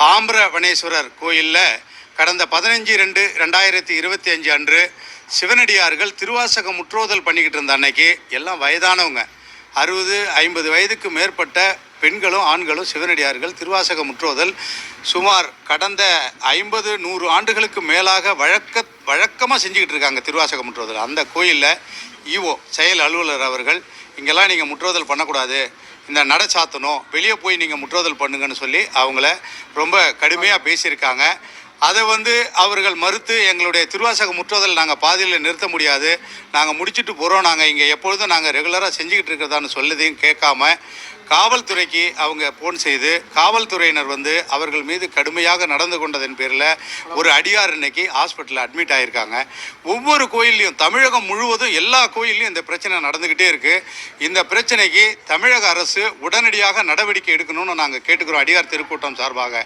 ஆம்பரவனேஸ்வரர் கோயிலில் கடந்த 15/2/2025 அன்று சிவனடியார்கள் திருவாசக முற்றோதல் பண்ணிக்கிட்டு இருந்த அன்னைக்கு எல்லாம் வயதானவங்க 60-50 வயதுக்கு மேற்பட்ட பெண்களும் ஆண்களும் சிவனடியார்கள் திருவாசக முற்றோதல் சுமார் கடந்த 50-100 ஆண்டுகளுக்கு மேலாக வழக்கமாக செஞ்சுக்கிட்டு இருக்காங்க திருவாசக முற்றோதல். அந்த கோயிலில் ஈஓ செயல் அலுவலர் அவர்கள் இங்கெல்லாம் நீங்கள் முற்றோதல் பண்ணக்கூடாது, இந்த நட சாத்தணும், வெளியே போய் நீங்கள் முற்றோதல் பண்ணுங்கன்னு சொல்லி அவங்கள ரொம்ப கடுமையாக பேசியிருக்காங்க. அதை அவர்கள் மறுத்து எங்களுடைய திருவாசக முற்றோதல் நாங்கள் பாதியில் நிறுத்த முடியாது, நாங்கள் முடிச்சுட்டு போகிறோம், நாங்கள் இங்கே எப்பொழுதும் நாங்கள் ரெகுலராக செஞ்சுக்கிட்டு இருக்கிறதான்னு சொல்லதையும் கேட்காம காவல்துறைக்கு அவங்க ஃபோன் செய்து காவல்துறையினர் அவர்கள் மீது கடுமையாக நடந்து கொண்டதன் பேரில் ஒரு அடியார் இன்னைக்கு ஹாஸ்பிட்டலில் அட்மிட் ஆகியிருக்காங்க. ஒவ்வொரு கோயில்லையும் தமிழகம் முழுவதும் எல்லா கோயில்லையும் இந்த பிரச்சனை நடந்துக்கிட்டே இருக்குது. இந்த பிரச்சனைக்கு தமிழக அரசு உடனடியாக நடவடிக்கை எடுக்கணும்னு நாங்கள் கேட்டுக்கிறோம் அடியார் திருக்கூட்டம் சார்பாக.